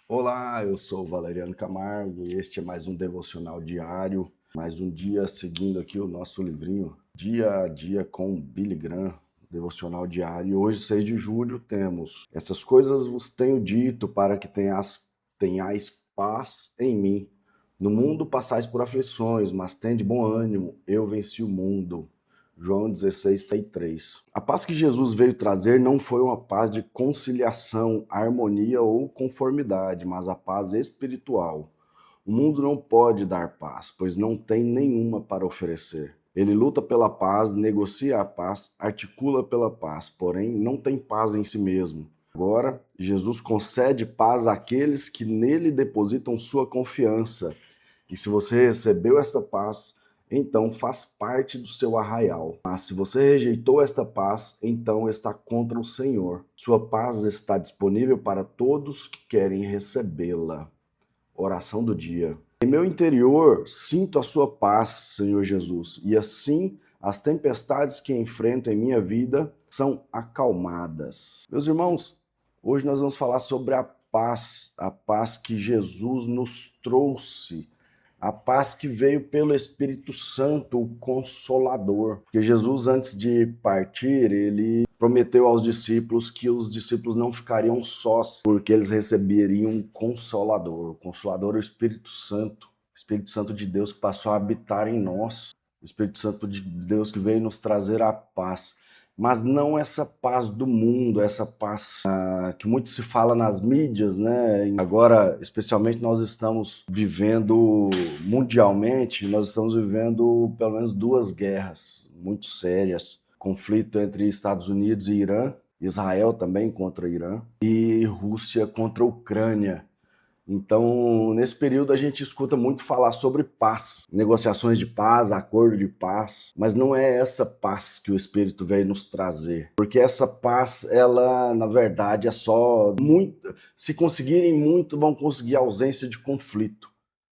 Olá, eu sou o Valeriano Camargo e este é mais um devocional diário, mais um dia seguindo aqui o nosso livrinho Dia a Dia com Billy Graham, devocional diário. E hoje, 6 de julho, temos: essas coisas vos tenho dito para que tenhais paz em mim. No mundo passais por aflições, mas tende bom ânimo, eu venci o mundo. João 16:33. A paz que Jesus veio trazer não foi uma paz de conciliação, harmonia ou conformidade, mas a paz espiritual. O mundo não pode dar paz, pois não tem nenhuma para oferecer. Ele luta pela paz, negocia a paz, articula pela paz, porém não tem paz em si mesmo. Agora, Jesus concede paz àqueles que nele depositam sua confiança. E se você recebeu esta paz, então faz parte do seu arraial. Mas se você rejeitou esta paz, então está contra o Senhor. Sua paz está disponível para todos que querem recebê-la. Oração do dia. Em meu interior, sinto a sua paz, Senhor Jesus, e assim as tempestades que enfrento em minha vida são acalmadas. Meus irmãos, hoje nós vamos falar sobre a paz que Jesus nos trouxe, a paz que veio pelo Espírito Santo, o Consolador. Porque Jesus, antes de partir, ele prometeu aos discípulos que os discípulos não ficariam sós, porque eles receberiam um Consolador. O Consolador é o Espírito Santo de Deus que passou a habitar em nós, o Espírito Santo de Deus que veio nos trazer a paz. Mas não essa paz do mundo, essa paz que muito se fala nas mídias, né? Agora, especialmente, nós estamos vivendo mundialmente, nós estamos vivendo pelo menos duas guerras muito sérias. Conflito entre Estados Unidos e Irã, Israel também contra Irã, e Rússia contra a Ucrânia. Então, nesse período a gente escuta muito falar sobre paz, negociações de paz, acordo de paz, mas não é essa paz que o Espírito veio nos trazer, porque essa paz, ela, na verdade, é só muito, se conseguirem muito, vão conseguir a ausência de conflito,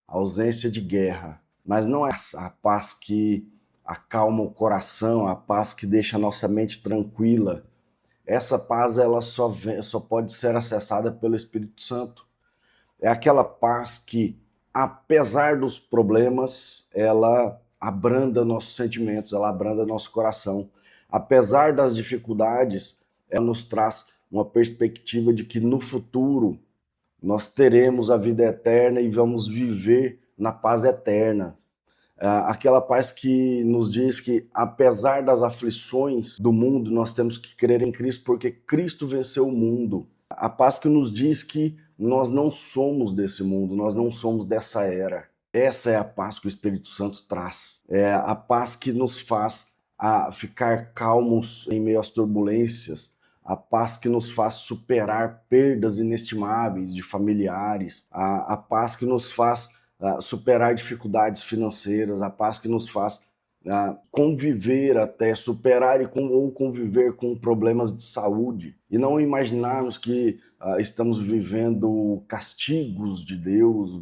a ausência de guerra, mas não é a paz que acalma o coração, a paz que deixa a nossa mente tranquila. Essa paz, ela só pode ser acessada pelo Espírito Santo. É aquela paz que, apesar dos problemas, ela abranda nossos sentimentos, ela abranda nosso coração. Apesar das dificuldades, ela nos traz uma perspectiva de que no futuro nós teremos a vida eterna e vamos viver na paz eterna. Aquela paz que nos diz que, apesar das aflições do mundo, nós temos que crer em Cristo, porque Cristo venceu o mundo. A paz que nos diz que nós não somos desse mundo, nós não somos dessa era. Essa é a paz que o Espírito Santo traz. É a paz que nos faz ficar calmos em meio às turbulências, a paz que nos faz superar perdas inestimáveis de familiares, a paz que nos faz superar dificuldades financeiras, a paz que nos faz conviver até, superar ou conviver com problemas de saúde e não imaginarmos que estamos vivendo castigos de Deus,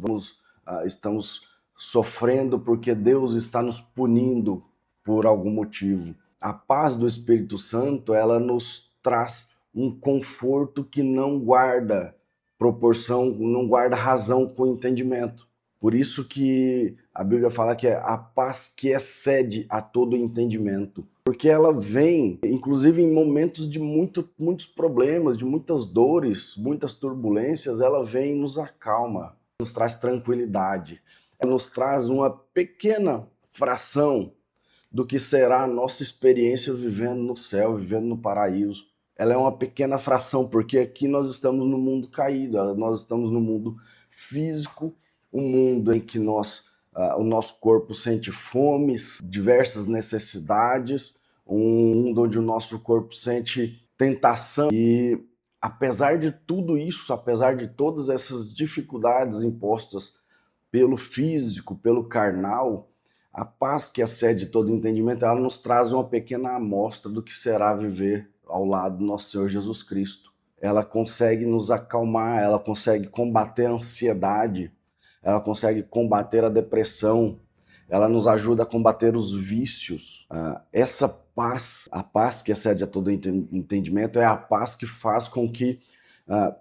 estamos sofrendo porque Deus está nos punindo por algum motivo. A paz do Espírito Santo, ela nos traz um conforto que não guarda proporção, não guarda razão com o entendimento. Por isso que a Bíblia fala que é a paz que excede a todo entendimento. Porque ela vem, inclusive em momentos de muitos problemas, de muitas dores, muitas turbulências, ela vem e nos acalma, nos traz tranquilidade. Ela nos traz uma pequena fração do que será a nossa experiência vivendo no céu, vivendo no paraíso. Ela é uma pequena fração, porque aqui nós estamos no mundo caído, nós estamos no mundo físico, um mundo em que o nosso corpo sente fome, diversas necessidades, um mundo onde o nosso corpo sente tentação. E apesar de tudo isso, apesar de todas essas dificuldades impostas pelo físico, pelo carnal, a paz que excede todo entendimento, ela nos traz uma pequena amostra do que será viver ao lado do nosso Senhor Jesus Cristo. Ela consegue nos acalmar, ela consegue combater a ansiedade, ela consegue combater a depressão, ela nos ajuda a combater os vícios. Essa paz, a paz que excede a todo entendimento, é a paz que faz com que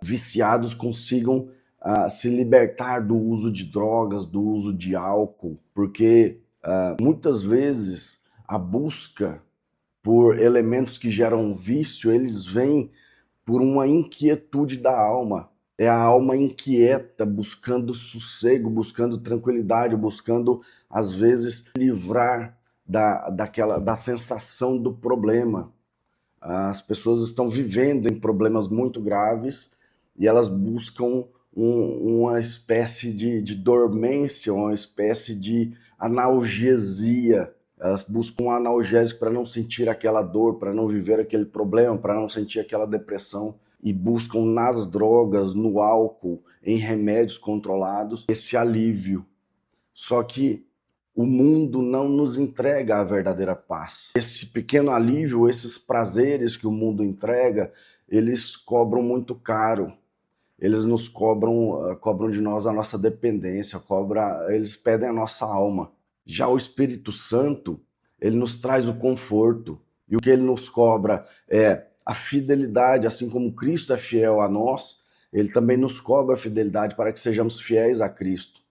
viciados consigam se libertar do uso de drogas, do uso de álcool, porque muitas vezes a busca por elementos que geram vício, eles vêm por uma inquietude da alma. É a alma inquieta, buscando sossego, buscando tranquilidade, buscando, às vezes, livrar da sensação do problema. As pessoas estão vivendo em problemas muito graves e elas buscam uma espécie de dormência, uma espécie de analgesia. Elas buscam um analgésico para não sentir aquela dor, para não viver aquele problema, para não sentir aquela depressão. E buscam nas drogas, no álcool, em remédios controlados, esse alívio. Só que o mundo não nos entrega a verdadeira paz. Esse pequeno alívio, esses prazeres que o mundo entrega, eles cobram muito caro. Eles nos cobram de nós a nossa dependência, eles pedem a nossa alma. Já o Espírito Santo, ele nos traz o conforto. E o que ele nos cobra é a fidelidade, assim como Cristo é fiel a nós, ele também nos cobra a fidelidade para que sejamos fiéis a Cristo.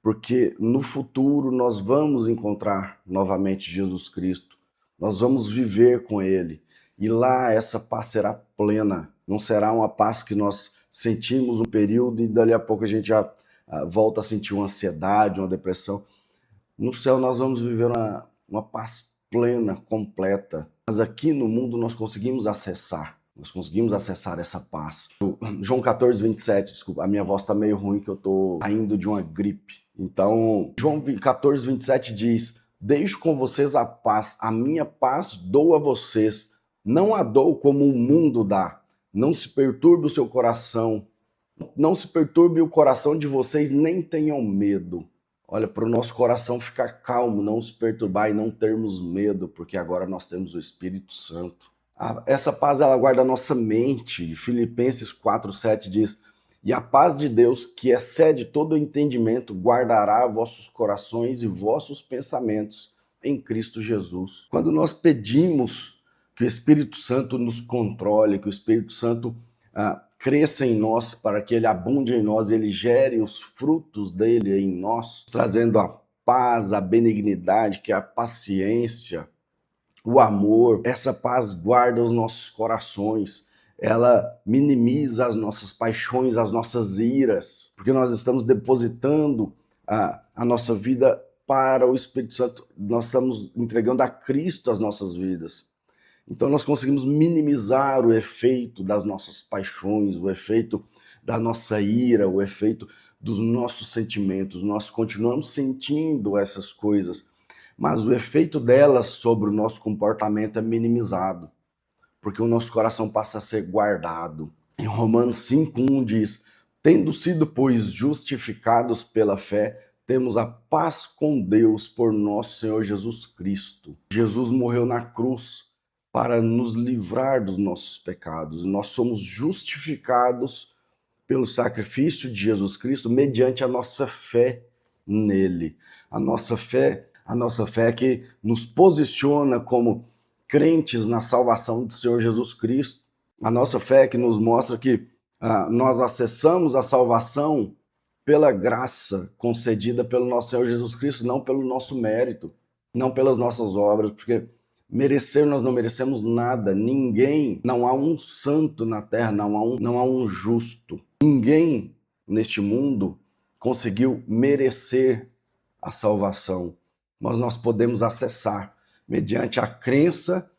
Porque no futuro nós vamos encontrar novamente Jesus Cristo, nós vamos viver com Ele, e lá essa paz será plena, não será uma paz que nós sentimos um período e dali a pouco a gente já volta a sentir uma ansiedade, uma depressão. No céu nós vamos viver uma paz plena, completa, mas aqui no mundo nós conseguimos acessar essa paz. João 14, 27, desculpa, a minha voz tá meio ruim que eu tô saindo de uma gripe. Então, João 14, 27 diz: deixo com vocês a paz, a minha paz dou a vocês, não a dou como o mundo dá. Não se perturbe o seu coração, não se perturbe o coração de vocês, nem tenham medo. Olha, para o nosso coração ficar calmo, não se perturbar e não termos medo, porque agora nós temos o Espírito Santo. Essa paz, ela guarda a nossa mente. Filipenses 4:7 diz: e a paz de Deus, que excede todo o entendimento, guardará vossos corações e vossos pensamentos em Cristo Jesus. Quando nós pedimos que o Espírito Santo nos controle, que o Espírito Santo cresça em nós, para que ele abunde em nós, ele gere os frutos dele em nós, trazendo a paz, a benignidade, que é a paciência, o amor. Essa paz guarda os nossos corações, ela minimiza as nossas paixões, as nossas iras, porque nós estamos depositando a nossa vida para o Espírito Santo, nós estamos entregando a Cristo as nossas vidas. Então nós conseguimos minimizar o efeito das nossas paixões, o efeito da nossa ira, o efeito dos nossos sentimentos. Nós continuamos sentindo essas coisas, mas o efeito delas sobre o nosso comportamento é minimizado, porque o nosso coração passa a ser guardado. Em Romanos 5:1 diz: tendo sido, pois, justificados pela fé, temos a paz com Deus por nosso Senhor Jesus Cristo. Jesus morreu na cruz para nos livrar dos nossos pecados. Nós somos justificados pelo sacrifício de Jesus Cristo mediante a nossa fé nele. A nossa fé é que nos posiciona como crentes na salvação do Senhor Jesus Cristo. A nossa fé é que nos mostra que nós acessamos a salvação pela graça concedida pelo nosso Senhor Jesus Cristo, não pelo nosso mérito, não pelas nossas obras, porque merecer, nós não merecemos nada. Ninguém, não há um santo na terra, não há um justo. Ninguém neste mundo conseguiu merecer a salvação, mas nós podemos acessar mediante a crença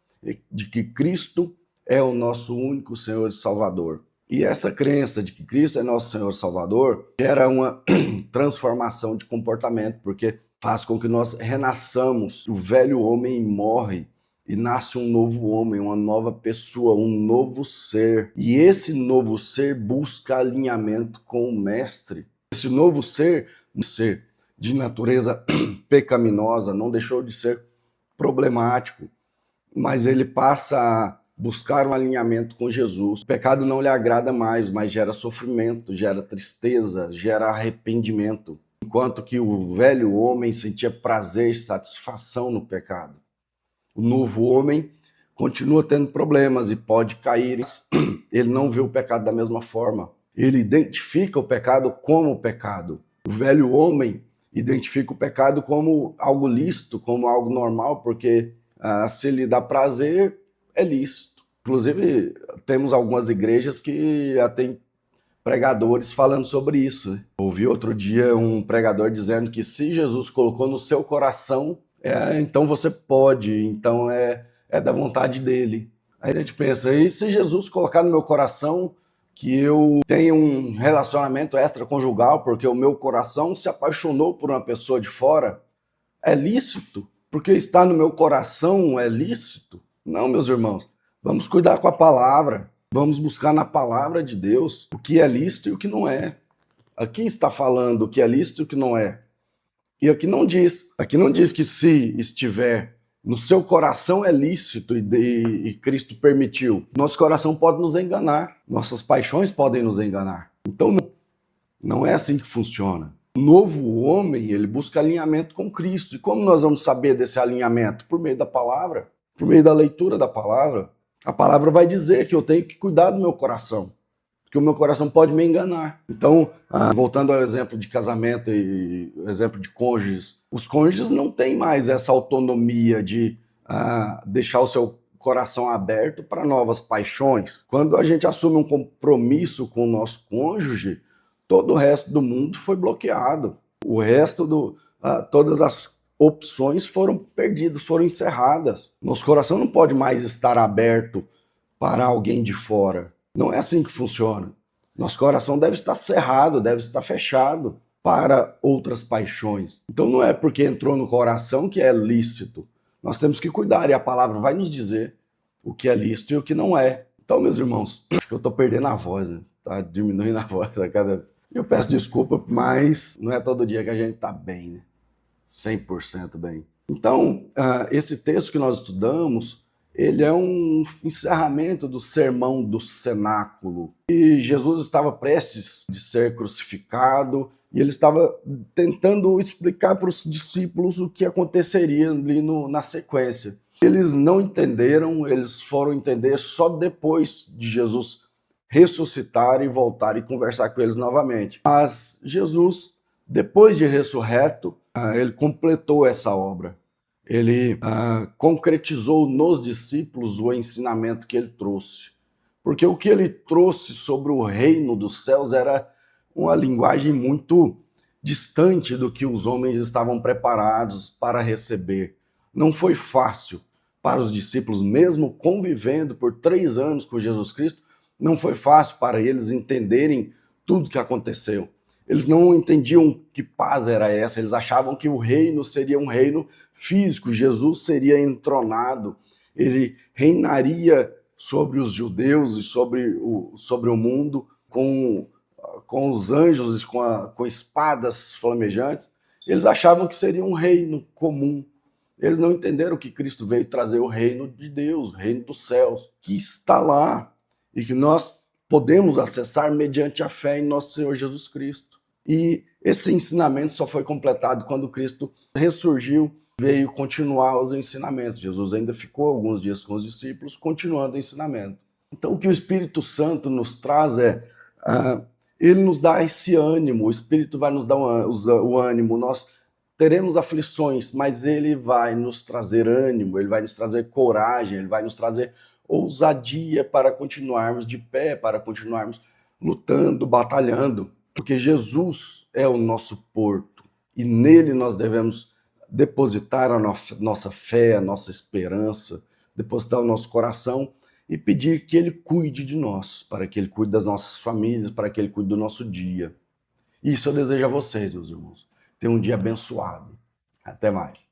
de que Cristo é o nosso único Senhor e Salvador. E essa crença de que Cristo é nosso Senhor e Salvador gera uma transformação de comportamento, porque faz com que nós renasçamos. O velho homem morre e nasce um novo homem, uma nova pessoa, um novo ser. E esse novo ser busca alinhamento com o Mestre. Esse novo ser de natureza pecaminosa, não deixou de ser problemático, mas ele passa a buscar um alinhamento com Jesus. O pecado não lhe agrada mais, mas gera sofrimento, gera tristeza, gera arrependimento. Enquanto que o velho homem sentia prazer e satisfação no pecado. O novo homem continua tendo problemas e pode cair. Ele não vê o pecado da mesma forma. Ele identifica o pecado como pecado. O velho homem identifica o pecado como algo lícito, como algo normal, porque se lhe dá prazer, é lícito. Inclusive, temos algumas igrejas que já têm pregadores falando sobre isso. Ouvi outro dia um pregador dizendo que se Jesus colocou no seu coração, então você pode, então é da vontade dele. Aí a gente pensa, e se Jesus colocar no meu coração que eu tenho um relacionamento extraconjugal porque o meu coração se apaixonou por uma pessoa de fora, é lícito? Porque está no meu coração é lícito? Não, meus irmãos. Vamos cuidar com a palavra. Vamos buscar na palavra de Deus o que é lícito e o que não é. Aqui está falando o que é lícito e o que não é. E aqui não diz que se estiver no seu coração é lícito e Cristo permitiu. Nosso coração pode nos enganar, nossas paixões podem nos enganar. Então não é assim que funciona. O novo homem, ele busca alinhamento com Cristo. E como nós vamos saber desse alinhamento? Por meio da palavra, por meio da leitura da palavra. A palavra vai dizer que eu tenho que cuidar do meu coração, porque o meu coração pode me enganar. Então, voltando ao exemplo de casamento e o exemplo de cônjuges, os cônjuges não têm mais essa autonomia de deixar o seu coração aberto para novas paixões. Quando a gente assume um compromisso com o nosso cônjuge, todo o resto do mundo foi bloqueado. O resto todas as opções foram perdidas, foram encerradas. Nosso coração não pode mais estar aberto para alguém de fora. Não é assim que funciona. Nosso coração deve estar cerrado, deve estar fechado para outras paixões. Então não é porque entrou no coração que é lícito. Nós temos que cuidar e a palavra vai nos dizer o que é lícito e o que não é. Então, meus irmãos, acho que eu estou perdendo a voz, né? Tá diminuindo a voz a cada... Eu peço desculpa, mas não é todo dia que a gente está bem, né? 100% bem. Então, esse texto que nós estudamos, ele é um encerramento do sermão do cenáculo. E Jesus estava prestes de ser crucificado e ele estava tentando explicar para os discípulos o que aconteceria ali na sequência. Eles não entenderam, eles foram entender só depois de Jesus ressuscitar e voltar e conversar com eles novamente. Mas Jesus, depois de ressurreto, ele completou essa obra. Ele concretizou nos discípulos o ensinamento que ele trouxe. Porque o que ele trouxe sobre o reino dos céus era uma linguagem muito distante do que os homens estavam preparados para receber. Não foi fácil para os discípulos, mesmo convivendo por 3 anos com Jesus Cristo, não foi fácil para eles entenderem tudo que aconteceu. Eles não entendiam que paz era essa, eles achavam que o reino seria um reino físico, Jesus seria entronado, ele reinaria sobre os judeus e sobre o mundo com os anjos, com espadas flamejantes. Eles achavam que seria um reino comum. Eles não entenderam que Cristo veio trazer o reino de Deus, o reino dos céus, que está lá e que nós podemos acessar mediante a fé em nosso Senhor Jesus Cristo. E esse ensinamento só foi completado quando Cristo ressurgiu, veio continuar os ensinamentos. Jesus ainda ficou alguns dias com os discípulos, continuando o ensinamento. Então o que o Espírito Santo nos traz ele nos dá esse ânimo, o Espírito vai nos dar o ânimo, nós teremos aflições, mas ele vai nos trazer ânimo, ele vai nos trazer coragem, ele vai nos trazer ousadia para continuarmos de pé, para continuarmos lutando, batalhando. Porque Jesus é o nosso porto e nele nós devemos depositar a nossa fé, a nossa esperança, depositar o nosso coração e pedir que ele cuide de nós, para que ele cuide das nossas famílias, para que ele cuide do nosso dia. Isso eu desejo a vocês, meus irmãos. Tenham um dia abençoado. Até mais.